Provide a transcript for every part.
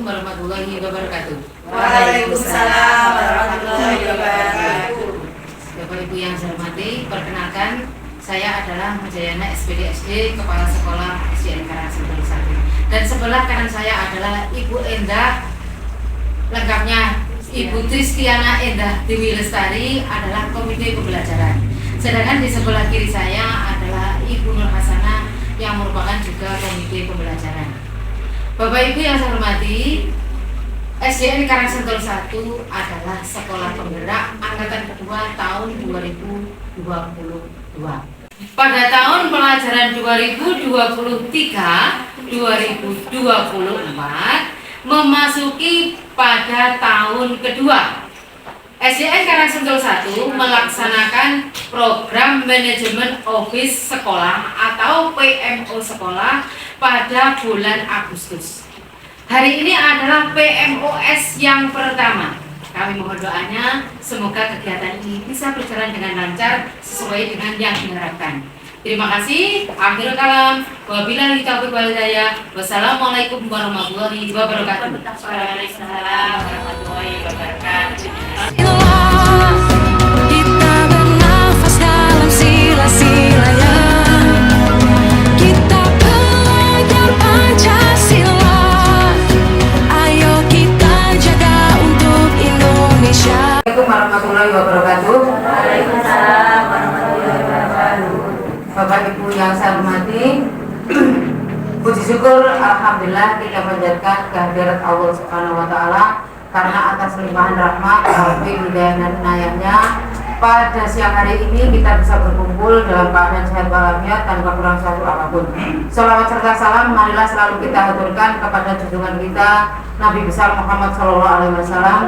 Assalamualaikum warahmatullahi wabarakatuh. Waalaikumsalam warahmatullahi wabarakatuh. Bapak Ibu yang saya hormati, perkenalkan saya adalah Mujayana SPD Kepala Sekolah SDN Karangsentul 1. Dan sebelah kanan saya adalah Ibu Endah, lengkapnya Ibu Tristiana Endah Dewi Lestari adalah Komite Pembelajaran. Sedangkan di sebelah kiri saya adalah Ibu Nur Hasanah yang merupakan juga Komite Pembelajaran. Bapak Ibu yang saya hormati, SDN Karangsentul 1 adalah sekolah penggerak angkatan kedua tahun 2022. Pada tahun pelajaran 2023-2024 memasuki pada tahun kedua. SDN Karangsentul 1 melaksanakan program manajemen office sekolah atau PMO sekolah pada bulan Agustus. Hari ini adalah PMOS yang pertama. Kami mohon doanya semoga kegiatan ini bisa berjalan dengan lancar sesuai dengan yang diharapkan. Terima kasih. Akhirul kalam. Wabillahi taufiq wal hidayah. Wassalamualaikum warahmatullahi wabarakatuh. Waalaikumsalam warahmatullahi wabarakatuh. Kita bernafas dalam sila-silanya. Kita belajar Pancasila. Ayo kita jaga untuk Indonesia. Assalamualaikum warahmatullahi wabarakatuh. Waalaikumsalam warahmatullahi wabarakatuh. Bapak Ibu yang saya hormati, puji syukur alhamdulillah kita panjatkan kehadirat Allah Subhanahu wa taala karena atas limpahan rahmat, taufik, hidayah dan inayahnya pada siang hari ini kita bisa berkumpul dalam keadaan sehat walafiat tanpa kurang satu apapun. Salawat serta salam marilah selalu kita haturkan kepada junjungan kita Nabi besar Muhammad SAW.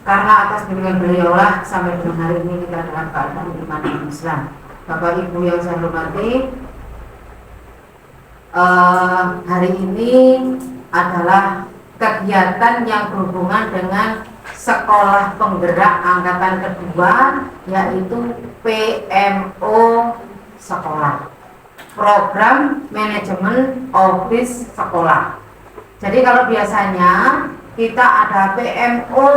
Karena atas bimbingan beliaulah sampai dengan hari ini kita dalam keadaan iman dan Islam. Bapak Ibu yang saya hormati, hari ini adalah kegiatan yang berhubungan dengan sekolah penggerak angkatan kedua, yaitu PMO sekolah, program manajemen office sekolah. Jadi kalau biasanya kita ada PMO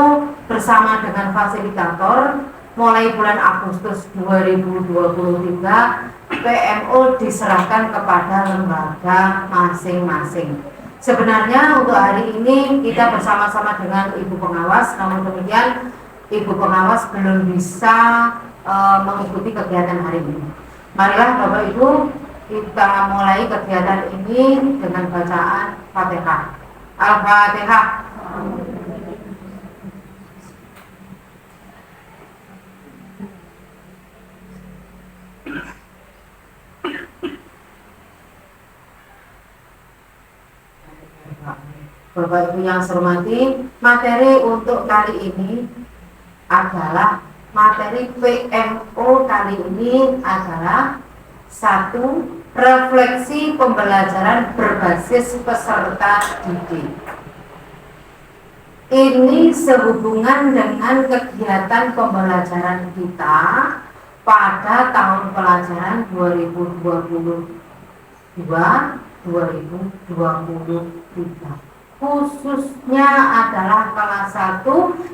bersama dengan fasilitator mulai bulan Agustus 2023, PMO diserahkan kepada lembaga masing-masing. Sebenarnya untuk hari ini kita bersama-sama dengan Ibu Pengawas, namun demikian Ibu Pengawas belum bisa mengikuti kegiatan hari ini. Marilah Bapak Ibu kita mulai kegiatan ini dengan bacaan Fatihah. Al-Fatihah. Bapak Ibu yang saya hormati, materi untuk kali ini adalah materi PMO kali ini adalah 1. Refleksi pembelajaran berbasis peserta didik. Ini sehubungan dengan kegiatan pembelajaran kita pada tahun pelajaran 2022-2023. Khususnya adalah kelas 1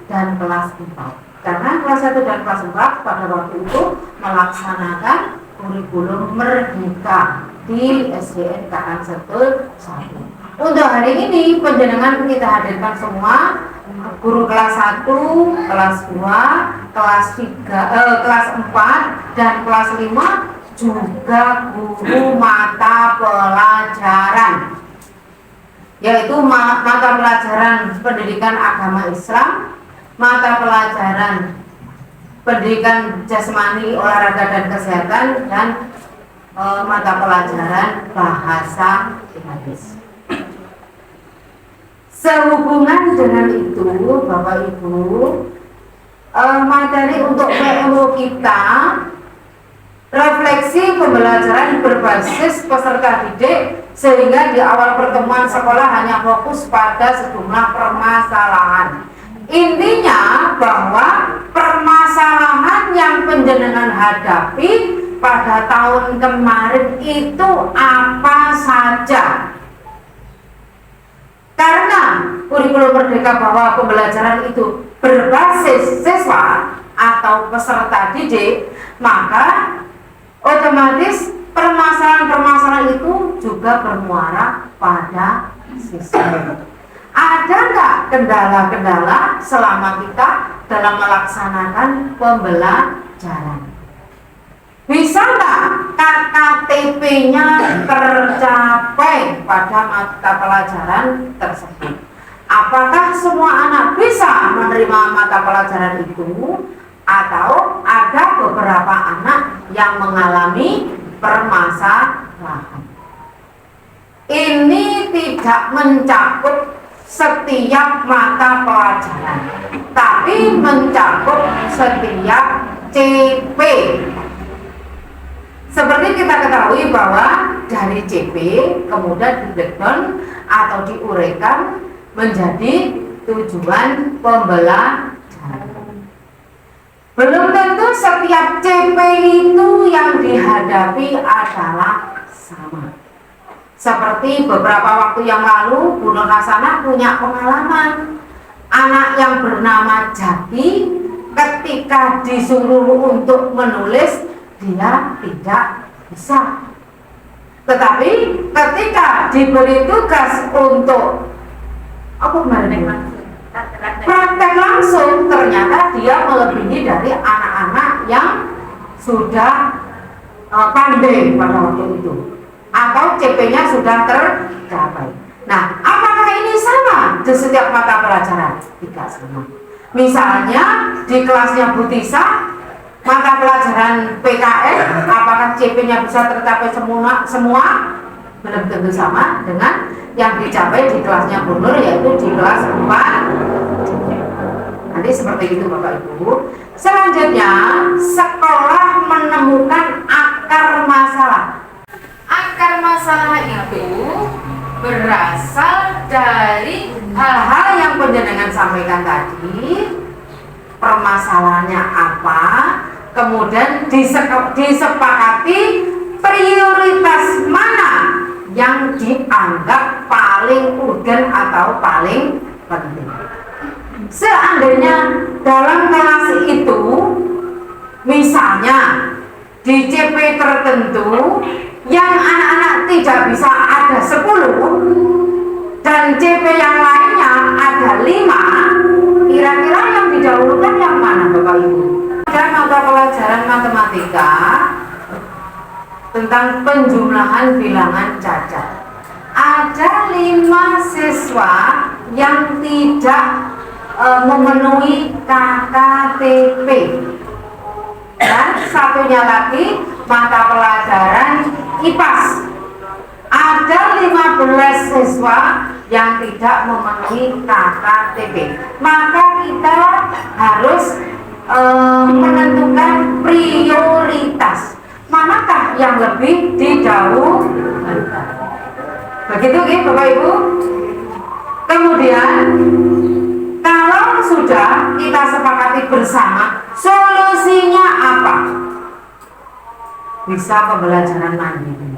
dan kelas 4. Karena kelas 1 dan kelas 4 pada waktu itu melaksanakan kurikulum merdeka di SDN Karangsentul 1. Untuk hari ini penjenengan kita hadirkan semua guru kelas 1, kelas 2, kelas 3, kelas 4 dan kelas 5, juga guru mata pelajaran, yaitu mata pelajaran pendidikan agama Islam, mata pelajaran pendidikan jasmani, olahraga dan kesehatan, dan mata pelajaran bahasa Inggris. Sehubungan dengan itu, Bapak Ibu, materi untuk PMO kita refleksi pembelajaran berbasis peserta didik, sehingga di awal pertemuan sekolah hanya fokus pada sejumlah permasalahan. Intinya bahwa permasalahan yang penjenengan hadapi pada tahun kemarin itu apa saja? Karena kurikulum merdeka bahwa pembelajaran itu berbasis siswa atau peserta didik, maka otomatis permasalahan-permasalahan itu juga bermuara pada siswa. Ada nggak kendala-kendala selama kita dalam melaksanakan pembelajaran? Bisa nggak KKTP-nya tercapai pada mata pelajaran tersebut? Apakah semua anak bisa menerima mata pelajaran itu? Atau ada beberapa anak yang mengalami permasalahan? Ini tidak mencakup setiap mata pelajaran, tapi mencakup setiap CP. Seperti kita ketahui bahwa dari CP kemudian di-breakdown atau diuraikan menjadi tujuan pembelajaran. Belum tentu setiap CP itu yang dihadapi adalah sama. Seperti beberapa waktu yang lalu Bu Nur Hasanah punya pengalaman anak yang bernama Jaki ketika disuruh untuk menulis dia tidak bisa. Tetapi ketika diberi tugas untuk praktek langsung, ternyata dia melebihi dari anak-anak yang sudah pandai pada waktu itu, atau CP-nya sudah tercapai. Nah, apakah ini sama di setiap mata pelajaran? Tidak sama. Misalnya di kelasnya Bu Tisa, mata pelajaran PKN, apakah CP-nya bisa tercapai semua? Belum tentu sama dengan yang dicapai di kelasnya Bu Nur, yaitu di kelas 4. Nanti seperti itu Bapak Ibu. Selanjutnya, sekolah menemukan akar masalah. Akar masalah itu berasal dari hal-hal yang penjenengan sampaikan tadi. Permasalahannya apa? Kemudian disepakati prioritas mana yang dianggap paling urgen atau paling penting. Seandainya dalam kelas itu, misalnya di CP tertentu yang anak-anak tidak bisa ada 10 dan CP yang lainnya ada 5, kira-kira yang didahulukan yang mana Bapak Ibu? Ada mata pelajaran matematika tentang penjumlahan bilangan cacat. Ada 5 siswa yang tidak memenuhi KKTP, dan satunya lagi mata pelajaran IPAS. Ada 15 siswa yang tidak memenuhi KKTP. Maka kita harus menentukan prioritas. Manakah yang lebih didahulukan? Begitu ya Bapak Ibu. Kemudian kalau sudah kita sepakati bersama, solusinya apa? Bisa pembelajaran mandiri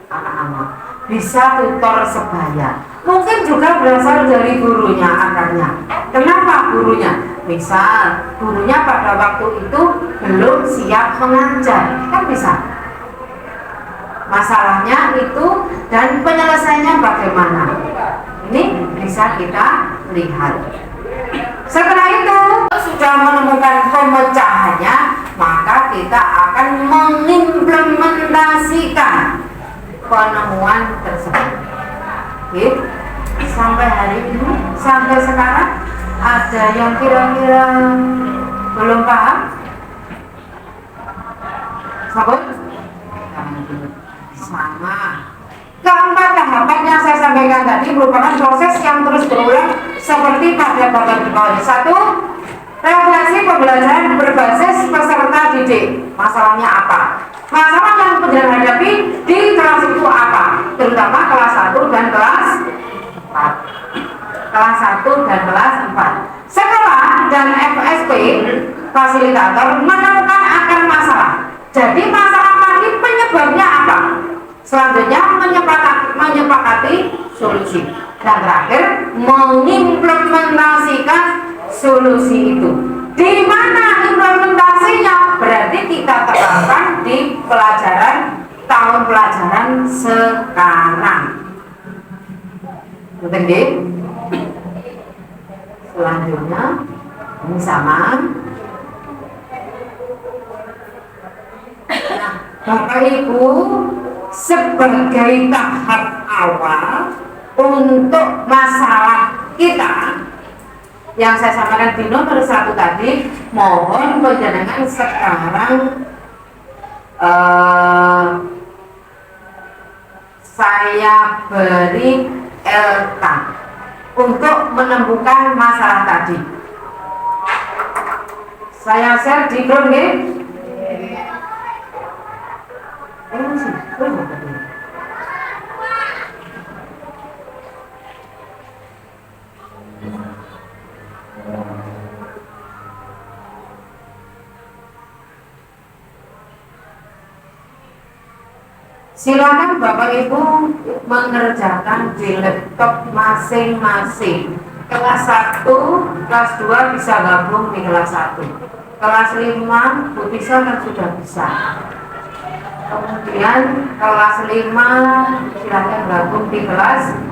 anak-anak, bisa tutor sebaya, mungkin juga berasal dari gurunya akarnya. Kenapa gurunya? Misal gurunya pada waktu itu belum siap mengajar, kan bisa. Masalahnya itu dan penyelesaiannya bagaimana? Ini bisa kita lihat. Setelah itu sudah menemukan pemecahannya, maka kita akan mengimplementasikan penemuan tersebut. Oke. Sampai hari ini, sampai sekarang ada yang kira-kira belum paham? Sabun? Sama. Keempat tahapan yang saya sampaikan tadi merupakan proses yang terus berulang seperti pada babak di bawah. 1. Refleksi pembelajaran berbasis peserta didik. Masalahnya apa? Masalah yang penjenengan hadapi di kelas itu apa? Terutama kelas 1 dan kelas 4. Kelas 1 dan kelas 4. Sekolah dan FSP fasilitator menemukan akar masalah. Jadi masalah tadi penyebabnya apa? Selanjutnya menyepakati solusi. Dan terakhir mengimplementasikan solusi itu. Di mana implementasinya? Berarti kita terapkan di tahun pelajaran sekarang. Betul? Selanjutnya ini sama. Nah, Bapak Ibu, sebagai tahap awal untuk masalah kita yang saya sampaikan di nomor 1 tadi, mohon panjenengan sekarang saya beri LK untuk menemukan masalah tadi. Saya share di grup nih. Silakan Bapak Ibu mengerjakan di laptop masing-masing. Kelas 1, kelas 2 bisa gabung di kelas 1. Kelas 5 Bu Tisa kan sudah bisa. Kemudian kelas 5 silakan gabung di kelas 4.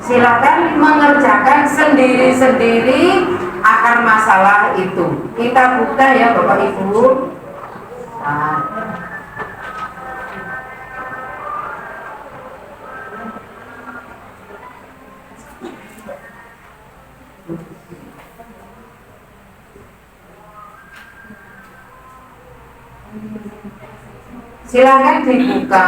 Silakan mengerjakan sendiri-sendiri akar masalah itu. Kita buka ya Bapak Ibu. Nah. Silakan dibuka.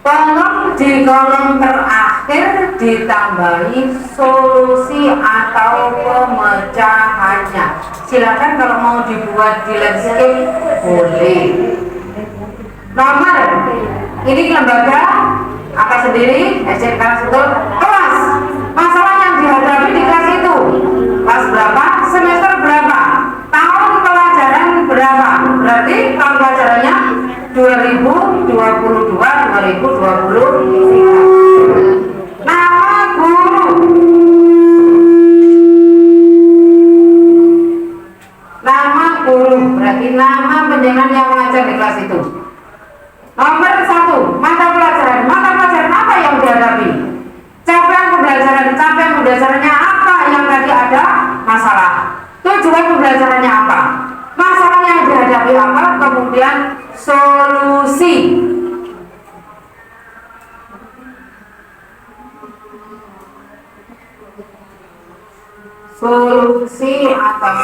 Tolong di kolom terakhir ditambahi solusi atau pemecahannya. Silakan kalau mau dibuat di landscape boleh. Nomor ini lembaga apa sendiri SDN Karangsentul. Kelas masalah yang dihadapi di kelas itu kelas berapa, semester berapa, tahun pelajaran berapa. Berarti tahun pelajarannya 2022-2023. Nama guru, berarti nama penjenengan yang mengajar di kelas itu. Nomor 1, mata pelajaran apa yang dihadapi? Capaian pembelajarannya apa yang tadi ada masalah? Tujuan pembelajarannya apa? Masalah yang dihadapi apa? Kemudian solusi. Solusi atau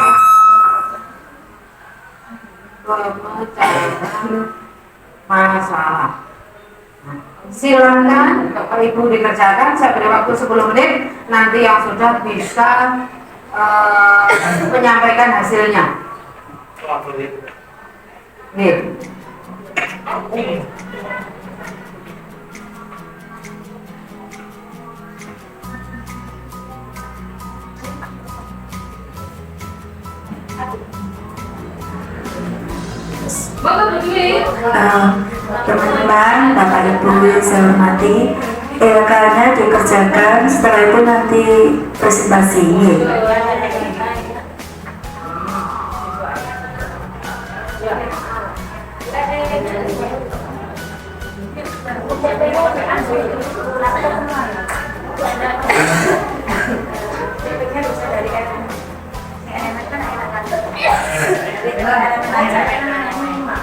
pemecahan masalah. Silakan Bapak Ibu dikerjakan. Saya beri waktu 10 menit. Nanti yang sudah bisa menyampaikan hasilnya. Nih. Teman-teman, Bapak Ibu yang saya hormati, LK-nya dikerjakan, setelah itu nanti presentasi.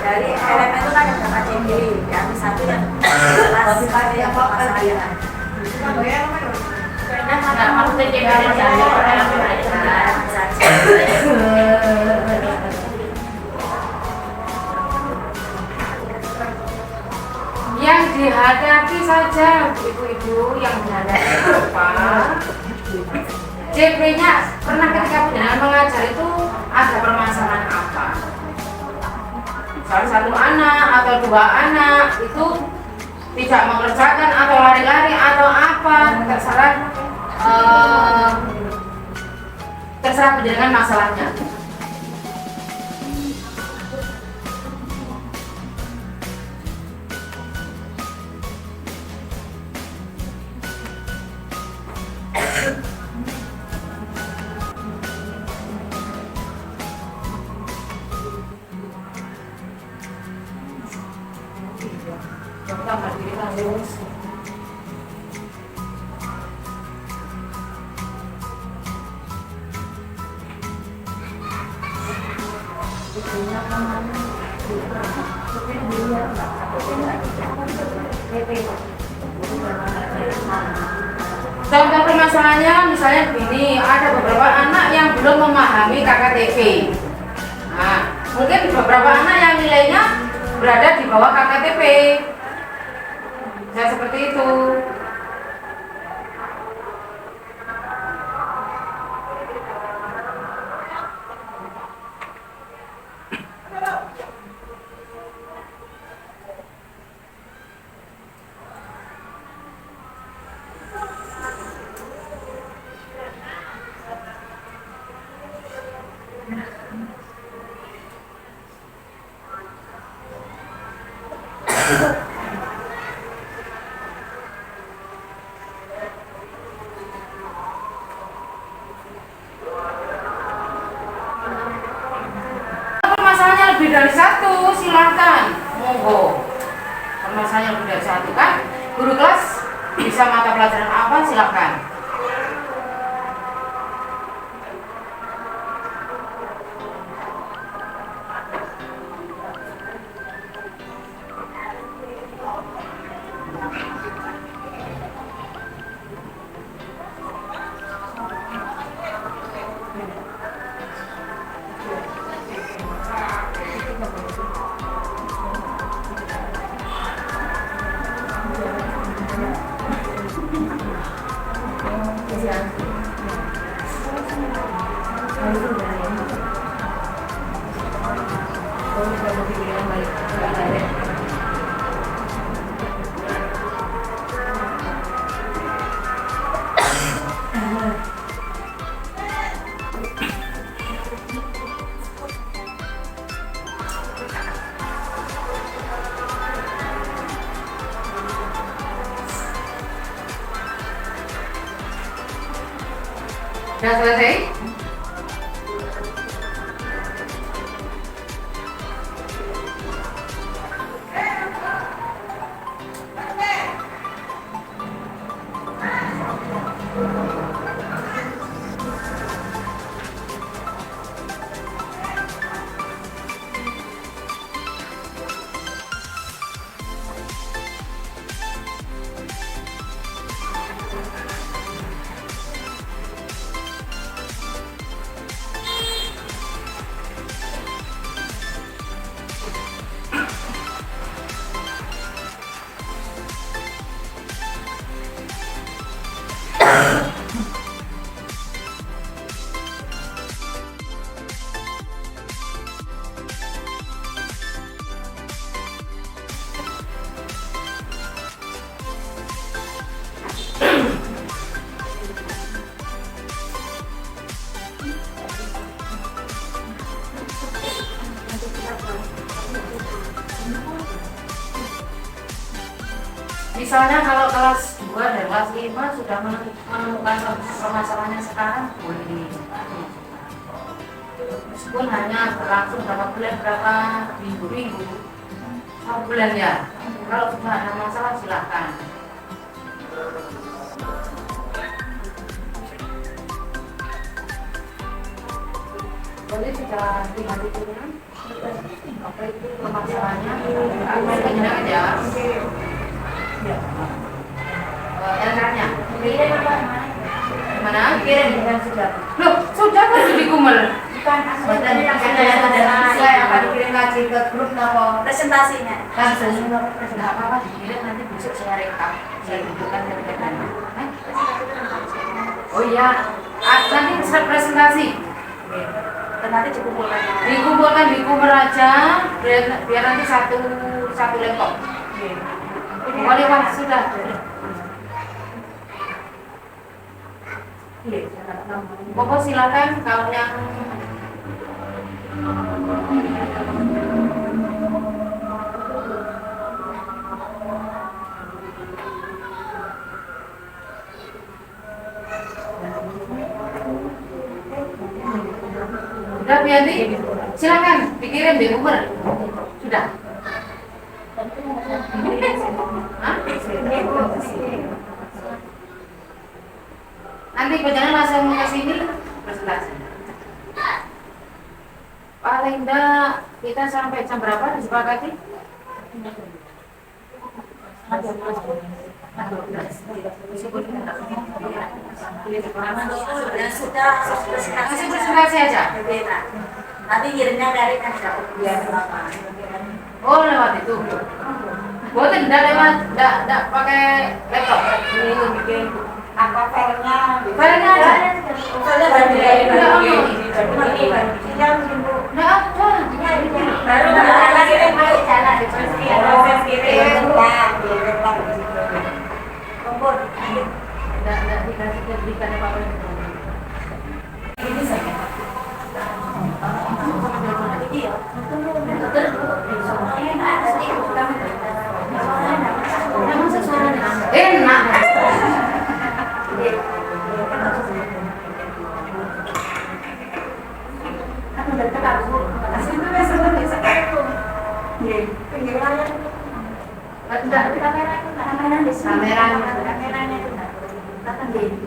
Dari elemen itu kan ada berapa ciri, yang satu yang kelas yang masalahnya. Karena maksudnya yang dihadapi saja ibu-ibu yang dihadapi apa? JP-nya pernah ketika penjenengan mengajar itu ada permasalahan apa? salah satu anak atau dua anak itu tidak mengerjakan atau lari-lari atau apa, terserah penjaringan masalahnya. Kita berdiri lurus. Contoh permasalahannya misalnya begini, ada beberapa anak yang belum memahami KKTP. Nah, mungkin beberapa anak yang nilainya berada di bawah KKTP. Nah, seperti itu. Permasalahannya lebih dari satu, silahkan, monggo. Permasalahannya lebih dari satu kan, guru kelas bisa mata pelajaran apa, silahkan. Sudah selesai? Misalnya kalau kelas 2 dan kelas 5 sudah menemukan permasalahannya sekarang, boleh. Meskipun hanya berlangsung berapa bulan, berapa minggu, 1 bulan ya. Kalau sudah ada masalah silahkan. Boleh sudah lihat itu kan? Apa itu permasalahannya? Kita aja. Elkarnya kirim apa? Mana? Kirim yang sudah. Loh, sudah kan di kumel. Bukan aslinya yang saya akan kirim lagi ke grup nopo Presentasinya. langsung enggak apa-apa dikirim, nanti besok saya rekam. Saya tunjukkan ke oh iya, nanti presentasi. nanti dikumpulkan. Dikumpulkan di Kumer aja, biar nanti satu laptop. Boleh Pak, sudah. Bapak silakan kalau yang udah Bianti, silakan dikirim di Uber. Sudah. Hah? Nanti jangan langsung ke sini presentasi. Paling enggak kita sampai jam berapa disepakati? Sudah Masih presentasi aja. Nanti ngirimnya dari kan dapat biar apa? Oh lewat itu. Boleh enggak lewat, enggak pakai laptop. Ini bikin apa filenya? Filenya aja. Filenya dari Enggak apa. baru kirim mau jalan proses kirim kumpul Enggak dikasih berikan apa-apa. ini saya Enak.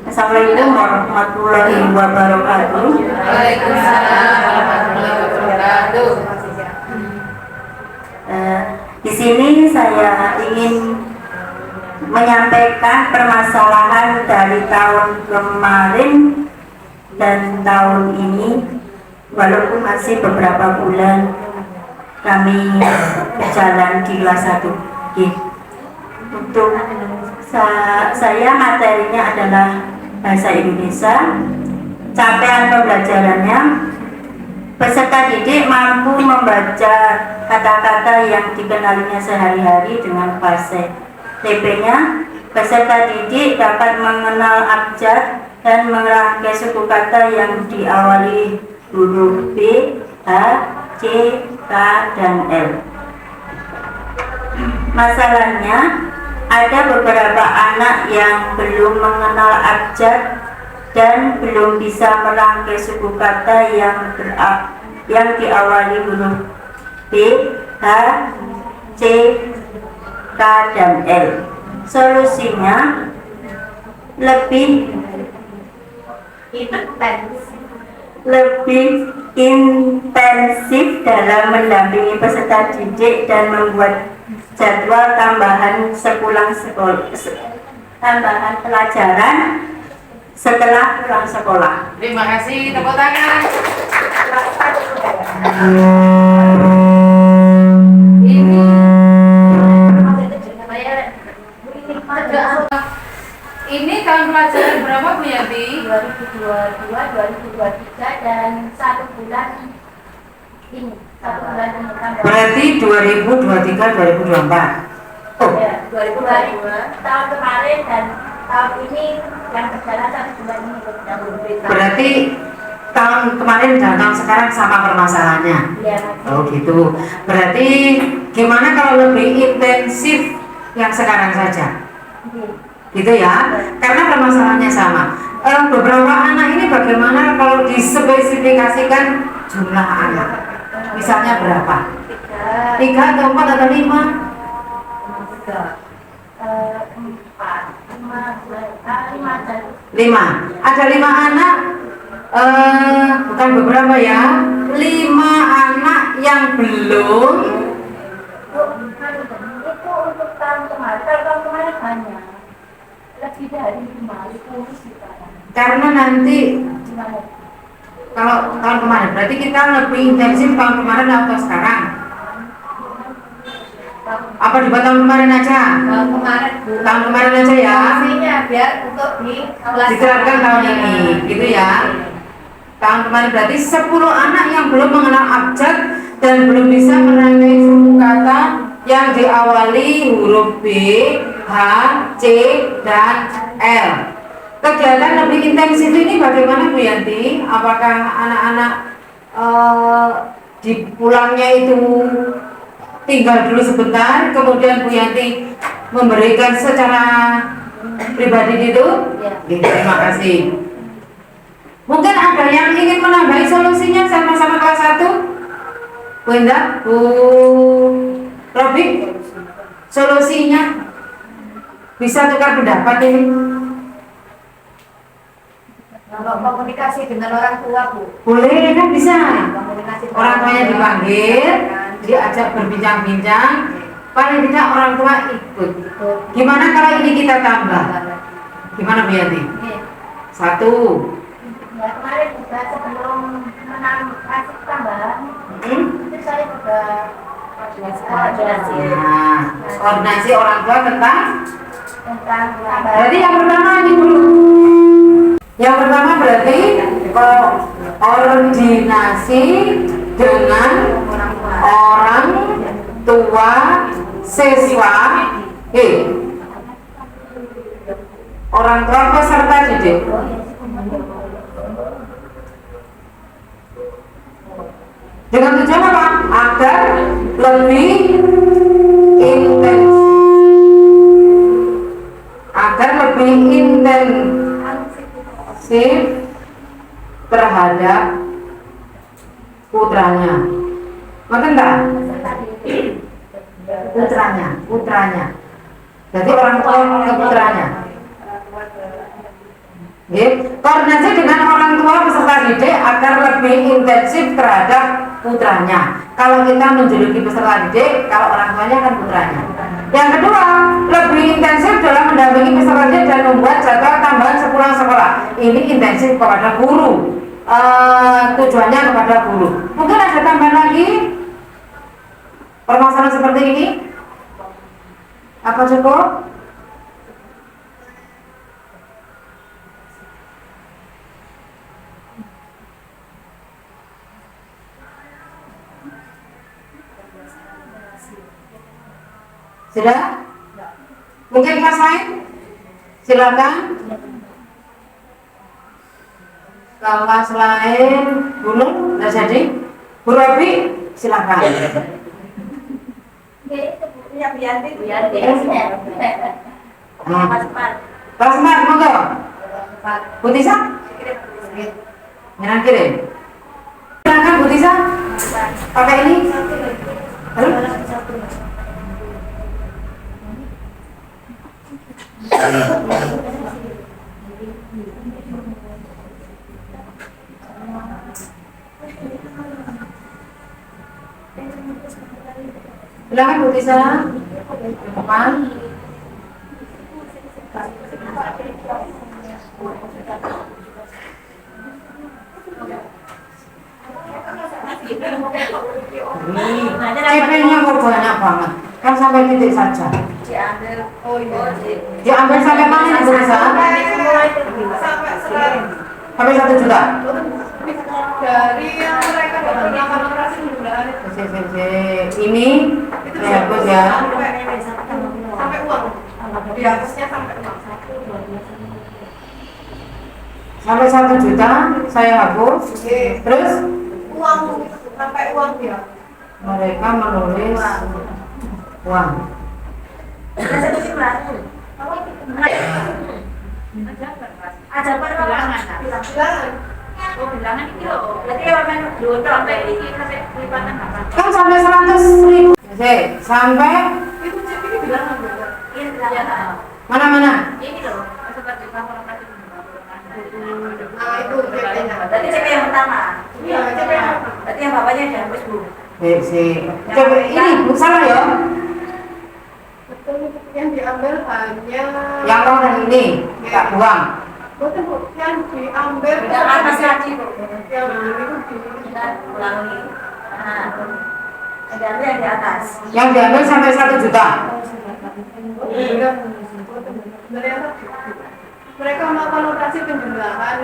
Assalamualaikum warahmatullahi wabarakatuh. Waalaikumsalam warahmatullahi wabarakatuh. Di sini saya ingin menyampaikan permasalahan dari tahun kemarin dan tahun ini, walaupun masih beberapa bulan kami berjalan di kelas 1. Untuk saya materinya adalah bahasa Indonesia. Capaian pembelajarannya, peserta didik mampu membaca kata-kata yang dikenalinya sehari-hari dengan fasih. TP-nya, peserta didik dapat mengenal abjad dan merangkai suku kata yang diawali huruf B, H, C, K, dan L. Masalahnya, ada beberapa anak yang belum mengenal abjad dan belum bisa merangkai suku kata yang diawali huruf B, H, C, K, dan L. Solusinya lebih intensif dalam mendampingi peserta didik dan membuat jadwal tambahan tambahan pelajaran setelah pulang sekolah. Terima kasih, tepuk tangan. Ini tahun pelajaran berapa Bu Yanti? 2022, 2023 dan 1 bulan ini. 1 bulan ini tambah. Berarti 2023 2024. Oh, Ya, 2022 tahun kemarin dan tahun ini yang berjalan 1 bulan ini yang berbeda. berarti tahun kemarin dan tahun sekarang sama permasalahannya. Ya, Oh gitu. Berarti gimana kalau lebih intensif yang sekarang saja? Gitu ya, karena permasalahannya sama. Beberapa anak ini bagaimana kalau dispesifikasikan jumlah anak? Misalnya berapa? 3 atau 4 atau 5? 5. Ada 5 anak, bukan beberapa ya, 5 anak yang belum. itu untuk tahun kemarin. Kalau tahun kemarin banyak. Lebih dari 50 juta. Karena nanti Gimana? kalau tahun kemarin, berarti kita lebih intensif tahun kemarin atau sekarang? Apa dibuat tahun kemarin aja? Tahun kemarin Bu. Tahun kemarin aja ya, Fungsinya biar untuk di kelas diterapkan tahun ini, gitu ya. tahun kemarin, berarti 10 anak yang belum mengenal abjad dan belum bisa merangkai suku kata yang diawali huruf B, H, C, dan L. Kegiatan lebih intensif ini bagaimana Bu Yanti? Apakah anak-anak di pulangnya itu tinggal dulu sebentar, kemudian Bu Yanti memberikan secara pribadi gitu? Terima kasih. Mungkin ada yang ingin menambahi solusinya sama-sama kelas 1? Bu Indah, Bu Robi, solusinya bisa tukar pendapat ini? Kalau komunikasi dengan orang tua, Bu. Boleh kan, bisa. Komunikasi dengan Orang tuanya dipanggil, diajak berbincang-bincang, paling tidak orang tua ikut. Gimana kalau ini kita tambah? Gimana Bu Yanti? 1. Ya, kemarin juga sebelum kasih tambahan, itu saya juga koordinasi. Nah, koordinasi orang tua tentang Tambahan. berarti yang pertama ini dulu. Yang pertama berarti koordinasi dengan orang tua siswa, orang tua peserta didik. Dengan tujuan apa? Agar lebih intensif, terhadap putranya. Ngerti enggak? Putranya. Jadi orang tua ke putranya. Koordinasi dengan orang tua peserta didik agar lebih intensif terhadap putranya. Kalau kita menjuluki peserta didik, kalau orang tuanya kan putranya. Yang kedua, lebih intensif dalam mendampingi peserta didik dan membuat jadwal tambahan sepulang sekolah. Ini intensif kepada guru. Tujuannya kepada guru. Mungkin ada tambahan lagi permasalahan seperti ini? Apa cukup? Sudah? Mungkin kelas lain? Silakan. Kelas lain belum? Tidak jadi? Bu Robi, silakan. Ya, Bianti. Kelas 4, monggo. Bu Tisa? Jangan kirim. Silakan Bu Tisa. Pakai ini. Halo? Silakan Bu Tisa. Depan. CP-nya kok banyak banget. Kan sampai titik saja. Diambil sampai mana Bu Tisa? Sampai 1 juta. Dari yang mereka melakukan operasi bulan ini hapus ya. Sampai uang. Di atasnya sampai uang. Sampai 1 juta saya hapus. Terus Uang sampai uang dia. mereka menulis uang. Ada bilangan. Bilangan itu loh. Berarti orang dulu sampai ini sampai lipatan apa? Kan sampai 100.000. Sampai Itu CP ini bilangan juga. Ini bilangan. mana-mana? Ini loh. Peserta juta operasi. Nah, itu CP-nya. Berarti CP yang pertama. Iya, CP yang pertama. Berarti yang bapaknya ada habis, Bu. Coba ini Bu, salah ya. Betul, yang diambil hanya Yang kau dan ini tak buang. betul, Bu. Yang diambil Yang atas lagi, Bu. yang itu di Kita ulangi. Nah, ada yang di atas. Yang diambil sampai 1 juta. Mereka melakukan operasi penjumlahan.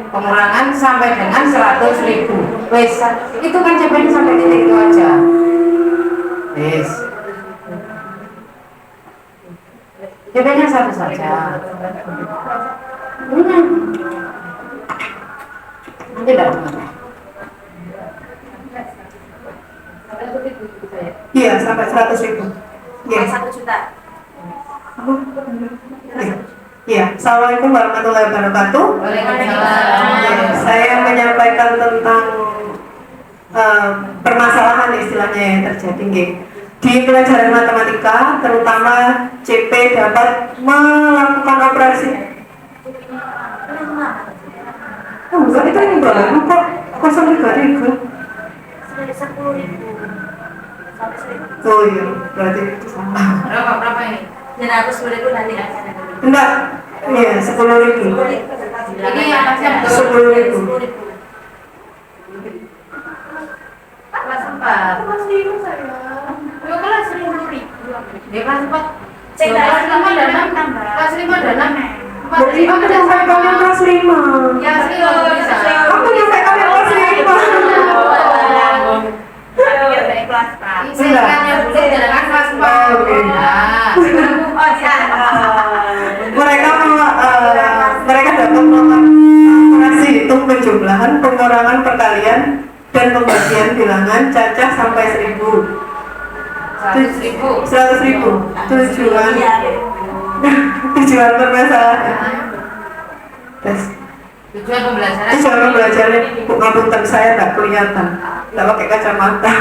Pengurangan sampai dengan 100.000. Wes, itu kan CP sampai titik itu aja. Wes. CP-nya satu saja. Nanti dah. Iya, sampai 100.000. Iya. 1 juta. Iya. Assalamualaikum warahmatullahi wabarakatuh. Waalaikumsalam. Saya menyampaikan tentang permasalahan istilahnya yang terjadi nggih. Di pelajaran matematika, terutama CP dapat melakukan operasi. Oh, enggak, itu ini enggak, kok 0,3.000. 10.000 sampai 1.000. Oh iya, berarti itu sama. Berapa ini? Dan harus 10.000 nanti akan ada. Enggak, iya 10.000. Ini yang pasti betul. 10.000. 10.000. Kelas 4. Kelas 5 saya. Yo kelas 10.000. Di kelas 4. Cek Kelas 5 dan 6. tambah. Kelas 5 dan 6. Jadi aku nyampe kalian kelas 5. Ya, serius bisa. Aku nyampe kalian kelas 5. Kelas 4. Singkatnya dulu dengan kelas 4. Oke. Nah, Oh, iya. Mereka dapat melakukan operasi hitung penjumlahan, pengurangan perkalian dan pembagian bilangan cacah sampai 1.000. 100.000. 100.000. Tujuan permasalahan. Tes. Tujuan pembelajaran. Tujuan pembelajaran ngapunten saya nggak kelihatan, nggak pakai kacamata.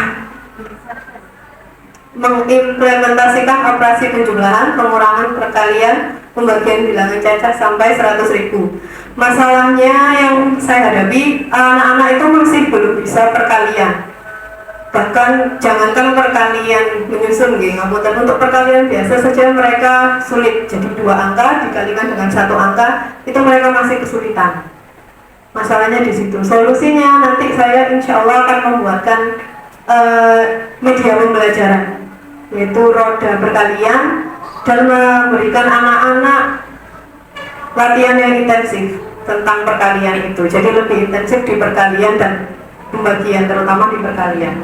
Mengimplementasikan operasi penjumlahan, pengurangan perkalian, pembagian bilangan cacah sampai 100.000. Masalahnya yang saya hadapi, anak-anak itu masih belum bisa perkalian. Bahkan jangankan perkalian menyusun, ngapunten, untuk perkalian biasa saja mereka sulit. Jadi 2 angka dikalikan dengan 1 angka itu mereka masih kesulitan. Masalahnya di situ. Solusinya nanti saya insya Allah akan membuatkan media pembelajaran, yaitu roda perkalian, dan memberikan anak-anak latihan yang intensif tentang perkalian itu. Jadi lebih intensif di perkalian dan pembagian, terutama di perkalian.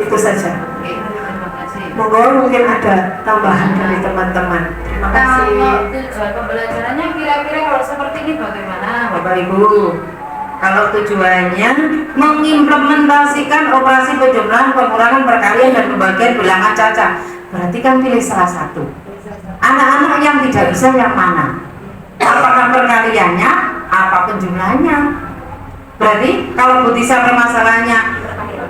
Itu saja. Oke, terima kasih. Monggo mungkin ada tambahan dari teman-teman. Terima kasih. Kalau tujuan pembelajarannya kira-kira kalau seperti ini bagaimana, Bapak Ibu, kalau tujuannya mengimplementasikan operasi penjumlahan, pengurangan perkalian dan pembagian bilangan cacah, berarti kan pilih salah satu. Anak-anak yang tidak bisa yang mana? Apakah perkaliannya, apa penjumlahannya? Berarti kalau Butisa permasalahannya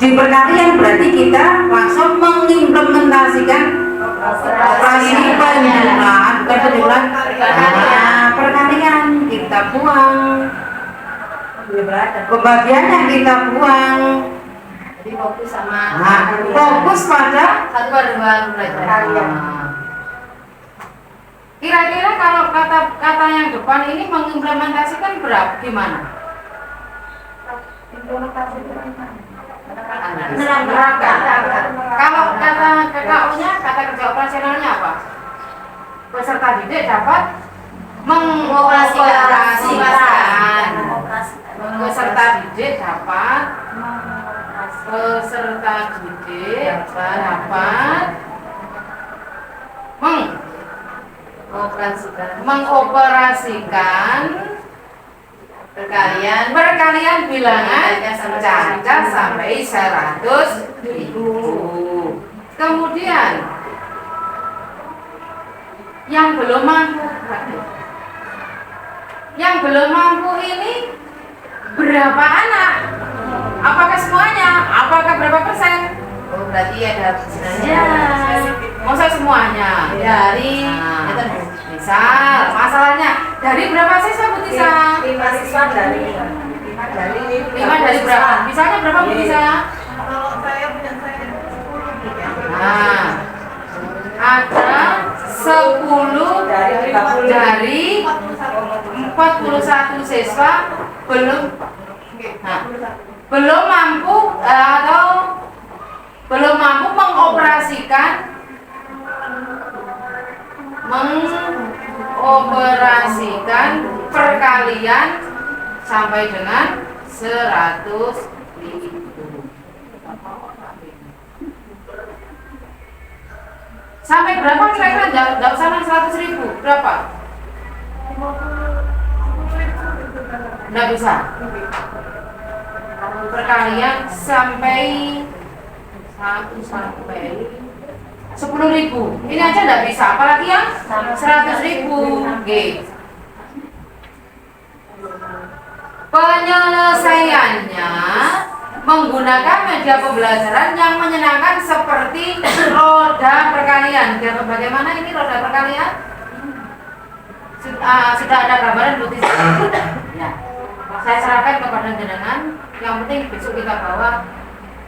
di perkalian, berarti kita langsung mengimplementasikan operasi penjumlahan, penjumlahan perkalian kita buang. Pembagiannya kita buang. jadi fokus sama Fokus pada satu paduan pembelajaran. Kira-kira kalau kata yang depan ini mengimplementasikan berapa gimana? Menerapkan. Kalau kata KKU-nya, kata kerja operasionalnya apa? Peserta didik dapat mengoperasikan. Peserta didik dapat mengoperasikan perkalian bilangan cacah sampai 100.000. Kemudian yang belum mampu ini berapa anak? Apakah semuanya? Apakah berapa persen? Oh, berarti ada persennya. Masa semuanya? Dari misal masalahnya dari berapa siswa Bu Tisa? 5 siswa dari 5 dari berapa? Misalnya berapa Bu Tisa? Kalau saya punya saya 10. Nah, ada 10 dari 41 siswa belum mampu atau belum mengoperasikan operasikan perkalian sampai dengan 100.000. Sampai berapa kira-kira? Enggak usah 100.000. Berapa? Enggak bisa. Perkalian sampai 10.000. Ini aja enggak bisa, apalagi yang 100.000. Oke. Penyelesaiannya menggunakan media pembelajaran yang menyenangkan seperti roda perkalian. Bagaimana ini roda perkalian? Sudah ada gambaran Bu Tisa? Ya. Saya serahkan kepada jenengan. Yang penting besok kita bawa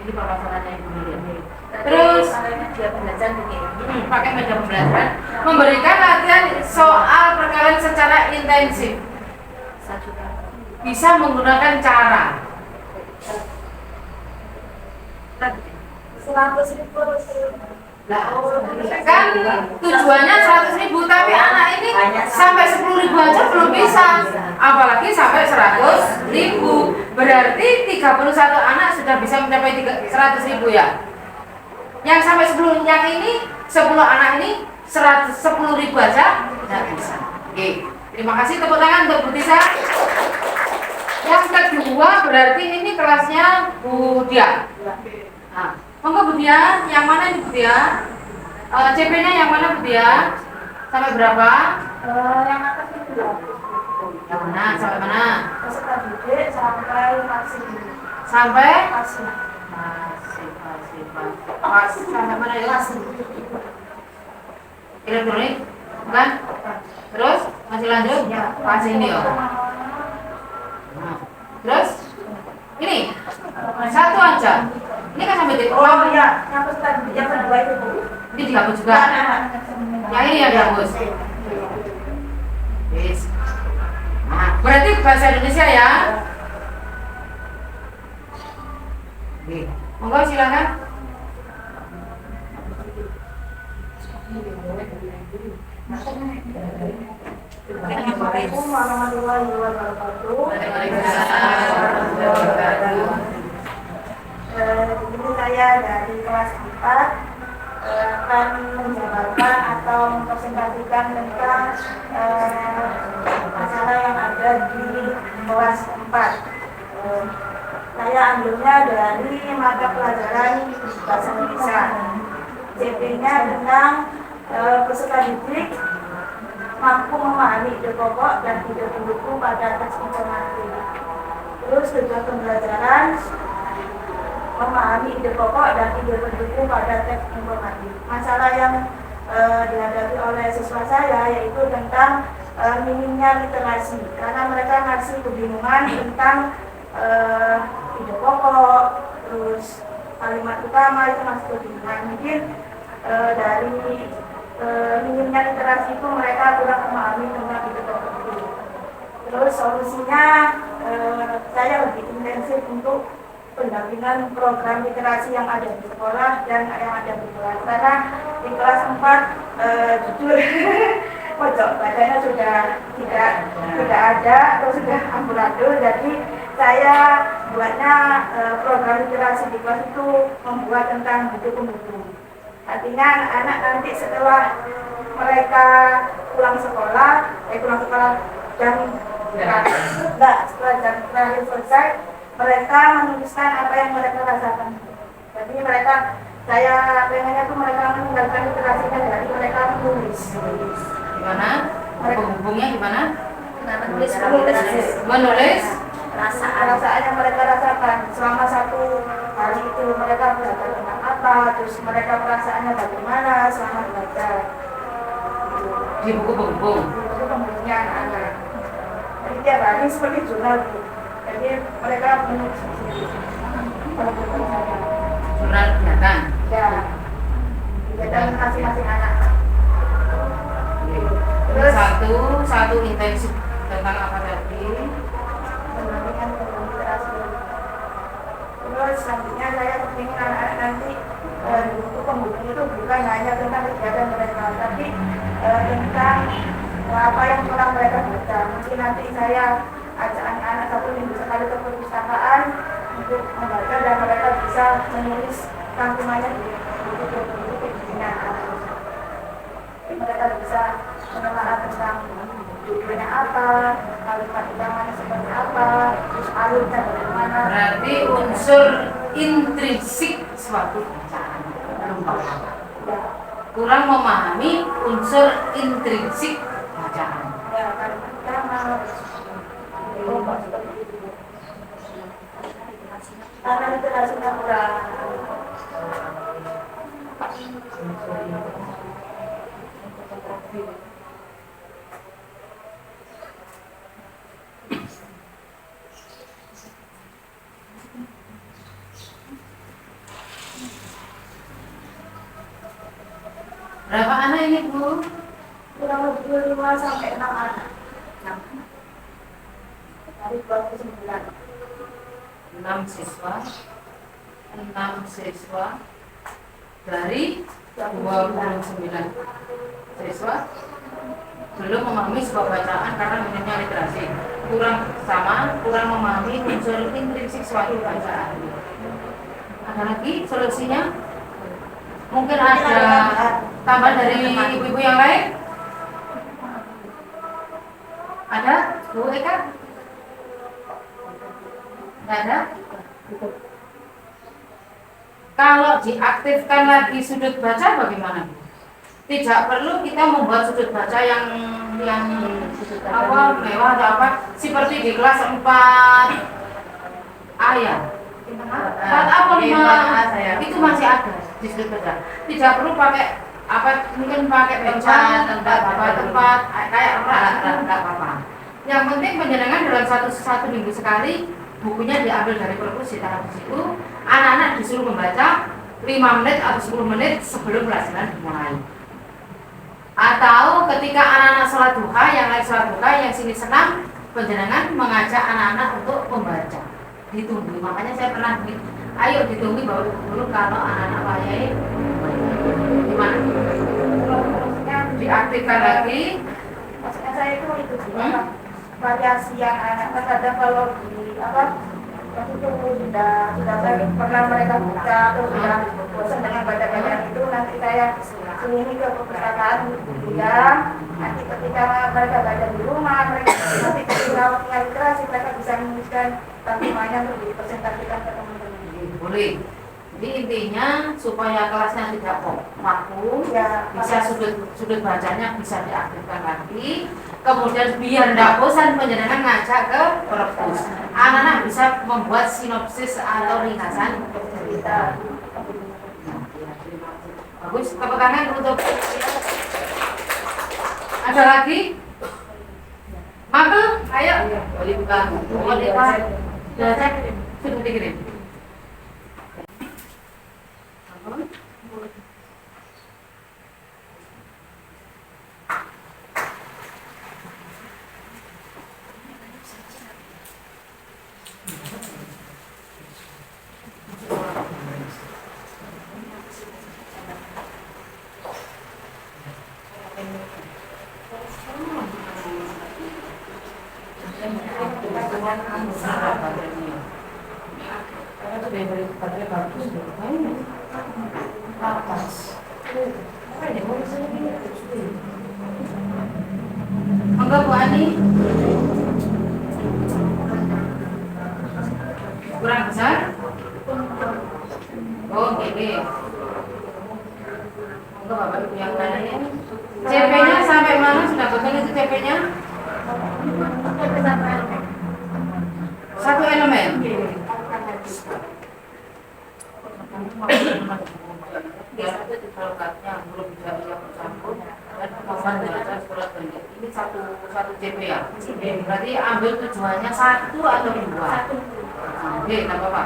ini pemasarannya Ibu Miriam. Terus pakai media pembelajaran, memberikan latihan soal perkalian secara intensif. Bisa menggunakan cara 100.000. kan tujuannya 100.000, tapi anak ini sampai 10.000 aja belum bisa, apalagi sampai 100.000. Berarti 31 anak sudah bisa mencapai 100.000 ya. Yang sampai 10, yang ini 10 anak ini 10.000 aja tidak bisa. Oke, terima kasih, tepuk tangan untuk Bu Tisa. Yang kedua berarti ini kelasnya Bu Dia. Nah, monggo Bu Dia, yang mana ini Bu Dia? CP-nya yang mana Bu Dia? Sampai berapa? Yang atas itu Yang mana? Sampai mana? peserta didik sampai masih Sampai? masih Pas. Sampai mana ya? Elektronik? Bukan? Terus? Masih lanjut? Pas ini ya. Nah, terus? Ini? Satu aja. Ini kan sampai titik. oh iya, yang peserta didik yang kedua itu Bu. Ini dihapus juga. Yang ini yang dihapus. Yes. Nah, berarti bahasa Indonesia ya. Oke. Monggo silakan. Assalamualaikum warahmatullahi wabarakatuh. Di sini saya dari kelas 4 akan menjabarkan atau mempresentasikan tentang masalah yang ada di kelas 4. Saya ambilnya dari mata pelajaran bahasa Indonesia. CP-nya tentang peserta didik mampu memahami ide pokok dan ide pendukung pada teks informasi. Terus tujuan pembelajaran memahami ide pokok dan ide pendukung pada teks informasi. Masalah yang dihadapi oleh siswa saya yaitu tentang minimnya literasi, karena mereka masih kebingungan tentang ide pokok, terus kalimat utama itu masih kebingungan. Mungkin dari minimnya literasi itu mereka kurang memahami tentang ide pokok itu. Terus solusinya saya lebih intensif untuk pendampingan program literasi yang ada di sekolah dan yang ada di kelas. Karena di kelas 4 jujur pojok bacanya sudah tidak ada atau sudah amburadul. Jadi saya buatnya program literasi di kelas itu membuat tentang buku-buku. Artinya anak nanti setelah mereka pulang sekolah dan setelah jam terakhir selesai, mereka menuliskan apa yang mereka rasakan. Jadi saya pengennya tuh mereka meninggalkan literasinya dari mereka menulis. Gimana? Hubungnya gimana? Menulis perasaan yang mereka rasakan selama satu hari itu, mereka belajar tentang apa, terus mereka perasaannya bagaimana selama belajar. Di buku-buku. Itu pembuktian anak-anak. Jadi tiap hari seperti jurnal gitu. Jadi mereka menulis Jurnal kegiatan. ya kegiatan masing-masing anak. Terus Satu intensif tentang apa tadi? pendampingan program literasi. Terus selanjutnya saya ingin anak-anak nanti buku pembuku itu bukan hanya tentang kegiatan mereka, tapi tentang apa yang telah mereka baca. Mungkin nanti saya ajak anak-anak 1 minggu sekali ke perpustakaan untuk membaca dan mereka bisa menulis rangkumannya di buku-buku kebinaan. Mereka bisa menelaah tentang judulnya apa, kalimat utamanya seperti apa, terus alurnya bagaimana. Berarti unsur intrinsik suatu bacaan belum paham. Kurang memahami unsur intrinsik bacaan. Ya, kalimat utama, kelompok seperti itu. Karena literasinya kurang. Berapa anak ini, Bu? Kurang lebih 5 sampai 6 anak. Dari 29. 6 siswa. 6 siswa dari 29 siswa belum memahami sebuah bacaan karena minimnya literasi, kurang memahami unsur intrinsik suatu bacaan. Ada lagi solusinya? Mungkin ada tambahan dari ibu-ibu yang lain? Ada? Bu Eka? Tidak ada? Kalau diaktifkan lagi sudut baca bagaimana? Tidak perlu kita membuat sudut baca yang apa mewah atau apa seperti di kelas 4A ya. 4A atau 5 itu masih ada di sudut baca. Tidak perlu pakai apa, mungkin pakai tempat kayak rak enggak apa-apa. Yang penting penjenengan dalam satu minggu sekali bukunya diambil dari perpus, ditaruh di situ. Anak-anak disuruh membaca 5 menit atau 10 menit sebelum pelajaran dimulai. Atau ketika anak-anak sholat duha, yang lain sholat duha, yang sini senam, penjenengan mengajak anak-anak untuk membaca. Ditunggu, makanya saya pernah ayo ditunggu baru dulu kalau anak-anak wayai gimana? Diaktifkan lagi. Maksudnya saya itu juga variasi yang anak kadang kalau di apa waktu itu sudah pernah mereka buka atau sudah bosan dengan baca-bacaan itu, nanti saya sini ke perpustakaan dia. Nanti ketika mereka baca di rumah, mereka nanti ketika literasi mereka bisa menuliskan rangkumannya untuk dipresentasikan ke teman-teman. Boleh. Jadi intinya supaya kelasnya tidak vakum, Ya, bisa sudut bacanya bisa diaktifkan lagi. Kemudian biar tidak bosan penjenengan ngajak ke perpus. Anak-anak bisa membuat sinopsis atau ringkasan cerita. Bagus, tepuk tangan untuk. Ada lagi? Mabel, ayo. Boleh buka. Boleh Pak. Sudah cek, sudah dikirim. Monggo Bu Ani. Kurang besar? Oh, gini. Monggo Bapak Ibu yang lainnya. CP-nya sampai mana? Sudah betul itu CP-nya? Satu elemen. Satu di perangkatnya belum bisa bercampur dan kemampuan belajar surat pendek. Ini satu CP ya. Berarti ambil tujuannya 1 atau 2? Oke, tak apa-apa.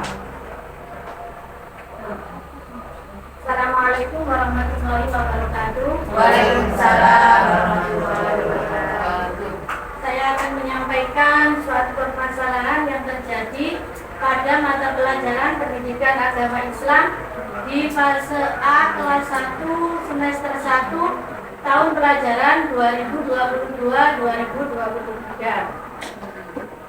Assalamualaikum warahmatullahi wabarakatuh. Waalaikumsalam warahmatullahi wabarakatuh. Saya akan menyampaikan suatu permasalahan yang terjadi pada mata pelajaran pendidikan agama Islam di fase A kelas 1 semester 1 tahun pelajaran 2022-2023.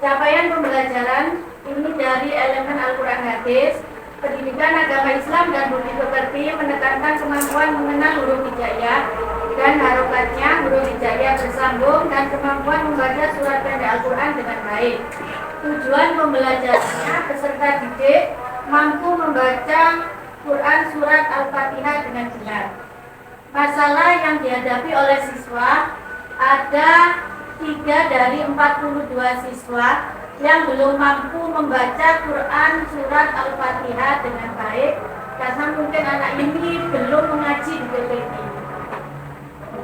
Capaian pembelajaran ini dari elemen Al-Quran Hadis, pendidikan agama Islam dan budi pekerti menekankan kemampuan mengenal huruf hijaiyah dan harokatnya, huruf hijaiyah bersambung, dan kemampuan membaca surat pendek Al-Quran dengan baik. Tujuan pembelajarannya peserta didik mampu membaca Quran surat Al-Fatihah dengan benar. Masalah yang dihadapi oleh siswa, ada 3 dari 42 siswa yang belum mampu membaca Quran surat Al-Fatihah dengan baik karena mungkin anak ini belum mengaji di PPI.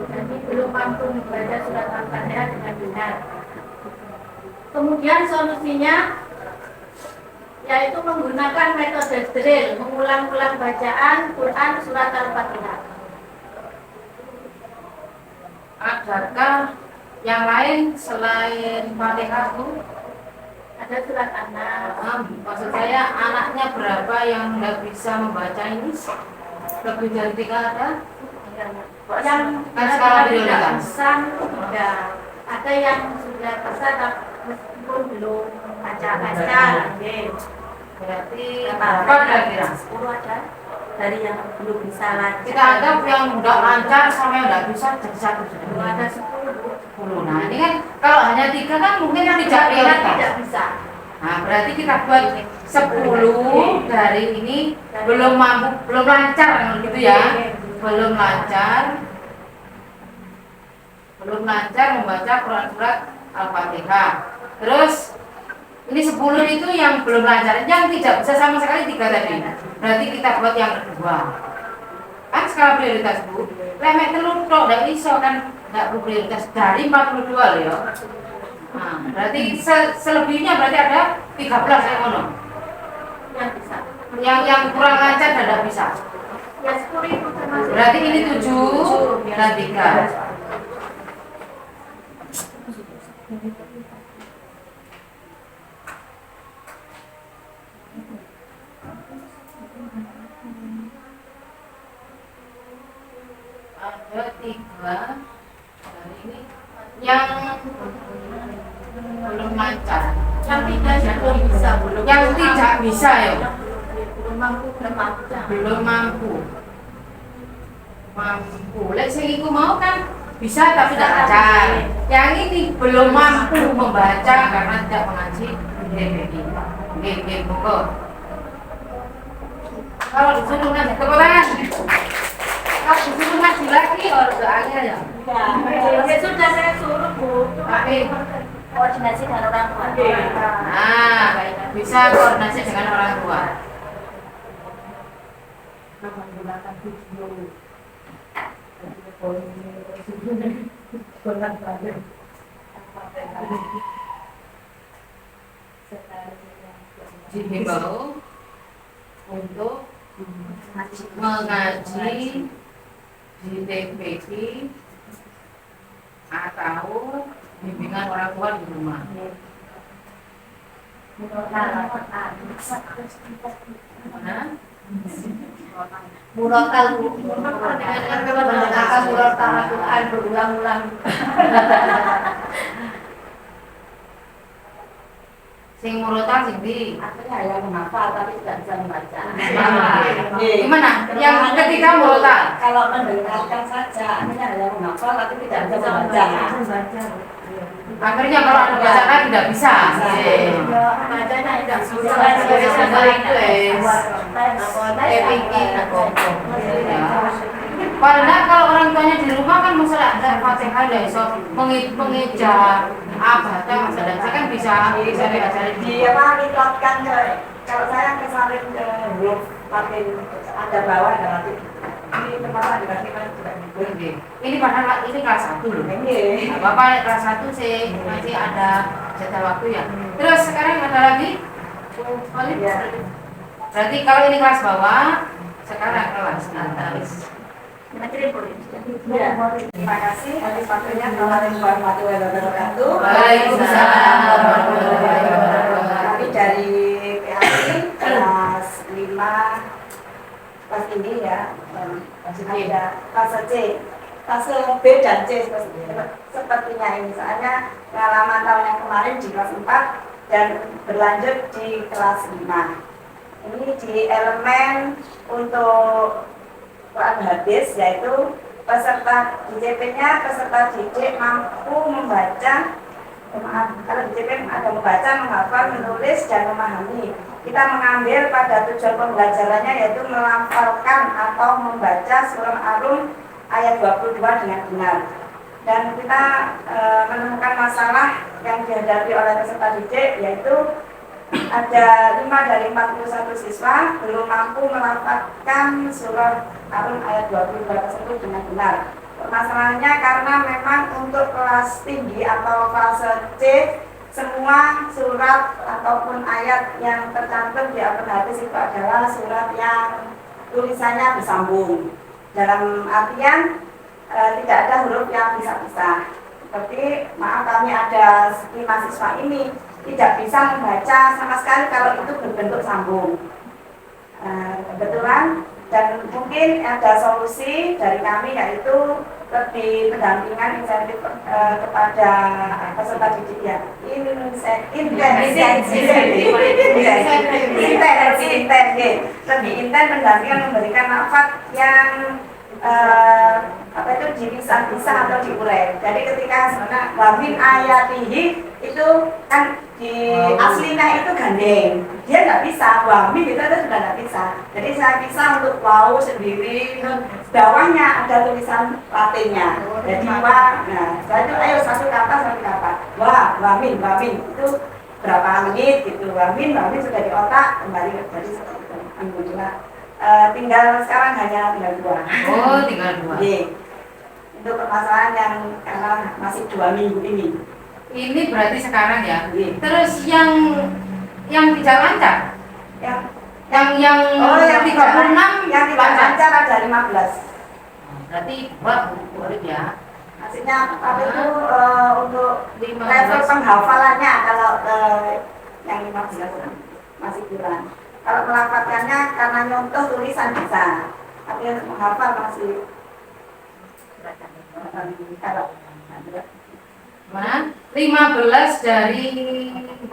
Jadi belum mampu membaca surat Al-Fatihah dengan benar. Kemudian solusinya yaitu menggunakan metode drill, mengulang-ulang bacaan Quran surat Al-Fatihah. Adakah yang lain selain Fatihah itu? Ada surat An-Nas. Maksud saya anaknya berapa yang nggak bisa membaca ini? Lebih dari 3 ada? Yang Kan skala tidak prioritas. bisa, tidak. Ada yang sudah bisa tapi meskipun belum baca-baca. Berarti Berapa berapa kira-kira? 10 ada dari yang belum bisa lancar. Kita anggap yang udah lancar sama yang nggak bisa jadi 1 sudah. Ada 10. Nah ini kan kalau hanya 3 kan mungkin yang tidak prioritas. Tidak bisa. Nah berarti kita buat 10 dari ini belum mampu, belum lancar gitu ya. Belum lancar membaca Quran surat Al-Fatihah. Terus ini 10 itu yang belum lancar, yang tidak bisa sama sekali 3 tadi. Berarti kita buat yang kedua. Kan skala prioritas Bu. Lemek telur tok ndak iso kan, nggak prioritas dari 42 loh ya. Nah, berarti selebihnya berarti ada 13 yang ono. Yang bisa. Yang kurang lancar dan tidak bisa. Ya 10 itu termasuk. Berarti ini 7 dan 3. Ada 3 dan ini yang belum lancar. Yang 3 belum bisa, belum. Yang tidak bisa ya. Belum mampu, Belum mampu. Lek sing iku mau kan bisa tapi tidak lancar. Yang ini belum mampu membaca karena tidak mengaji PPI. Nggih, monggo. Kalau disuruh ngaji tepuk tangan. Kalau disuruh ngaji lagi harus angel ya. Ya sudah saya suruh Bu. Tapi Koordinasi dengan orang tua. nah, bisa koordinasi dengan orang tua. Dihimbau untuk mengaji di TPI atau bimbingan orang tua di rumah. Nah, Murotal menggunakan murotal Al-Quran berulang-ulang. sing murotal sing di. Akhirnya hanya menghafal tapi tidak bisa membaca. Gimana? Yang ketiga murotal. Kalau mendengarkan saja, akhirnya hanya menghafal tapi tidak bisa membaca. Akhirnya kalau ada bacaan tidak bisa. Bacanya tidak bisa. Padahal kalau orang tuanya di rumah kan masalah ada Fatihah ya iso mengeja apa saya kan bisa diajarin Dia menitotkan kalau saya kesarin ke huruf Latin ada bawah ada Latin. Ini tempat dikasih kan juga gitu. ini padahal ini kelas 1 loh. Nah, Bapak kelas 1 sih masih ada jeda waktu ya. Terus sekarang ada lagi? Berarti kalau ini kelas bawah, sekarang kelas atas. Ya, terima kasih atas waktunya. Assalamualaikum warahmatullahi wabarakatuh. Waalaikumsalam warahmatullahi Kami wabarakatuh. dari PAI kelas 5 kelas ini ya, ada kelas C. fase B dan C sepertinya ini. Soalnya pengalaman tahun yang kemarin di kelas 4 dan berlanjut di kelas 5. Ini di elemen untuk Quran hadis, yaitu peserta DJP-nya peserta didik mampu membaca, kalau DJP ada membaca, menghafal, menulis, dan memahami. Kita mengambil pada tujuan pembelajarannya yaitu melafalkan atau membaca surah Ar-Rum ayat 22 dengan benar. Dan kita menemukan masalah yang dihadapi oleh peserta didik, yaitu ada 5 dari 41 siswa belum mampu melafalkan surah Ar-Rum ayat 22 tersebut dengan benar. Permasalahannya karena memang untuk kelas tinggi atau fase C, semua surat ataupun ayat yang tercantum di Al-Quran hadis itu adalah surat yang tulisannya bersambung. Dalam artian tidak ada huruf yang pisah-pisah. Seperti maaf, kami ada 5 siswa ini tidak bisa membaca sama sekali kalau itu berbentuk sambung. Kebetulan dan mungkin ada solusi dari kami, yaitu lebih pendampingan insentif kepada peserta didik ya. Lebih intens pendampingan, memberikan manfaat yang dipisah-pisah atau diurai. Jadi ketika sebenarnya wamin ayatihi itu kan di aslinya itu gandeng, dia nggak bisa wamin itu sudah nggak bisa. Jadi saya pisah untuk wau sendiri, bawahnya ada tulisan latinnya. Jadi wa, nah setelah itu ayo satu kata wamin itu berapa menit gitu, wamin sudah di otak kembali jadi seperti itu. Alhamdulillah. Tinggal sekarang hanya tinggal 2. Oh, tinggal 2. Untuk permasalahan yang karena masih 2 minggu ini. Ini berarti sekarang ya. Iya. Terus yang tidak lancar, yang yang 36 yang tidak lancar ada 15. Berarti boleh ya. Maksudnya apa itu untuk 15. level penghafalannya kalau yang 15 masih kurang. Kalau melafalkannya karena nyontoh tulisan bisa, tapi untuk menghafal masih kalau mana? 15 dari 41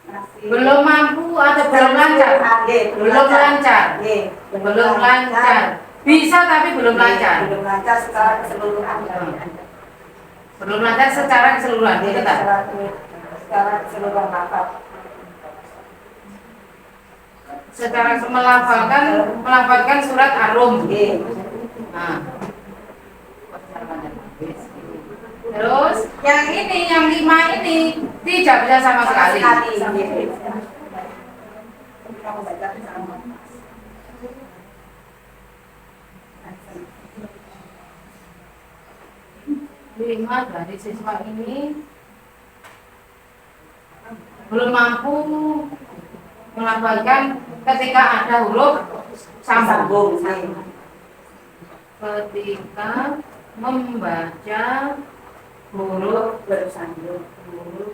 masih belum mampu atau belum lancar? Belum lancar. Bisa tapi belum lancar. Belum lancar secara keseluruhan. Belum lancar secara keseluruhan, itu tak? Secara keseluruhan lafaz. Secara melafalkan surat Ar-Rum. Nah. Terus yang ini, yang 5 ini tidak bisa sama sekali. Lima dari siswa ini belum mampu melafalkan ketika ada huruf sambung. Ketika membaca huruf bersambung, huruf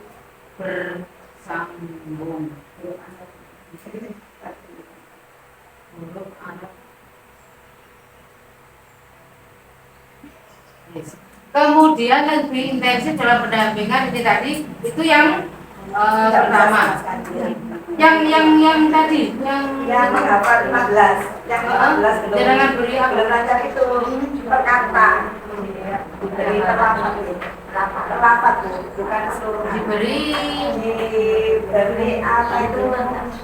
Arab. Yes. Kemudian lebih intensif dalam pendampingan ini tadi itu yang pertama. Yang tadi yang menghafal 15, yang 15 belum lancar itu perkata, diberi terlafat bukan seluruh, diberi apa itu,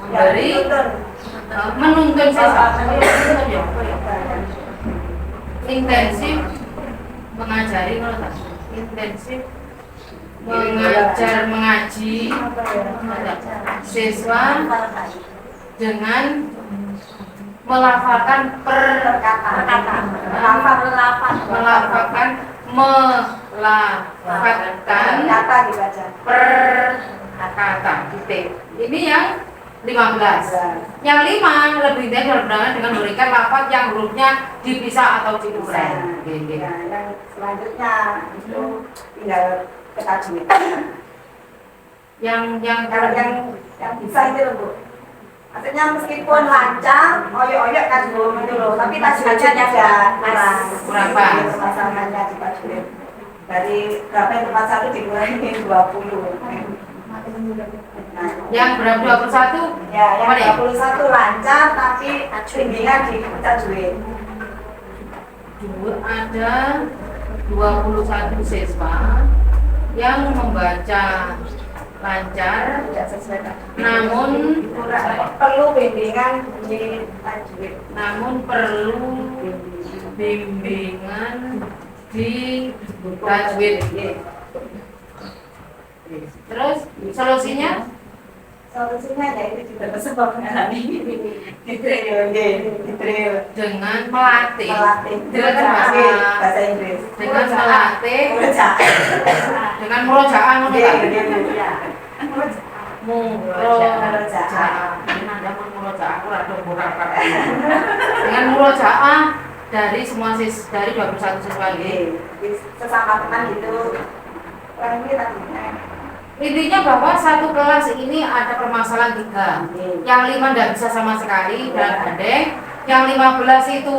diberi menuntun intensif mengajari, intensif mengajar mengaji siswa dengan melafalkan melafalkan kata dibaca kata titik. Ini yang 15. Yang 5 lebih intens berhubungan dengan memberikan lafaz yang hurufnya dipisah atau diurai. Yang selanjutnya itu tinggal ketajwidan. Yang kalau yang bisa itu Bu. Maksudnya meskipun lancar, oyok-oyok kan Bu, gitu loh, tapi tajwidnya ada Kurang kurang pas. masalahnya di tajwid. Dari berapa yang tempat satu dikurangi 20. Nah, Yang berapa 21? ya, yang Apa nih? 21 lancar tapi bimbingan di tajwid. Ada 21 siswa yang membaca lancar, Tidak sesuai tajwid. namun Perlu bimbingan di tajwid. perlu bimbingan di tajwid. Terus solusinya Solusinya ya itu juga sebab mengalami di drill dengan melatih, melatih dengan bahasa Inggris dengan melatih, Murojaah. dengan murojaah, Iya, murojaah. Ini ada murojaah, aku rada burak-burak. Dengan murojaah dari semua dari 21 siswa ini. Sesama teman gitu. Orang ini tadinya Intinya bahwa satu kelas ini ada permasalahan 3. Yang 5 tidak bisa sama sekali dan gandeng. Yang 15 itu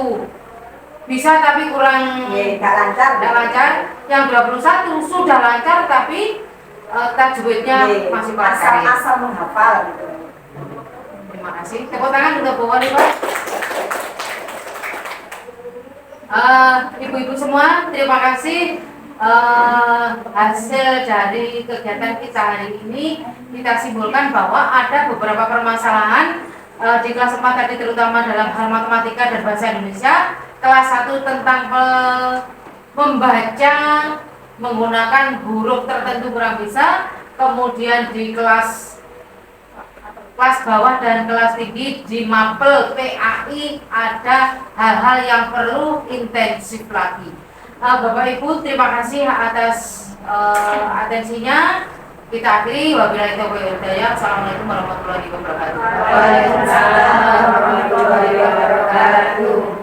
bisa tapi kurang nggak lancar. tidak lancar. Yang 21 sudah lancar tapi tajwidnya masih kurang kari. asal menghafal gitu. Terima kasih. Tepuk tangan untuk Bu Wali, Pak. Ibu-ibu semua, terima kasih. Hasil dari kegiatan kita hari ini kita simpulkan bahwa ada beberapa permasalahan di kelas 4 tadi, terutama dalam hal matematika dan bahasa Indonesia. Kelas 1 tentang membaca menggunakan huruf tertentu kurang bisa. Kemudian di kelas bawah dan kelas tinggi di MAPEL PAI ada hal-hal yang perlu intensif lagi. Bapak Ibu, terima kasih atas atensinya. Kita akhiri, wabillahi taufiq wal hidayah. Assalamualaikum warahmatullahi wabarakatuh. Waalaikumsalam warahmatullahi wabarakatuh.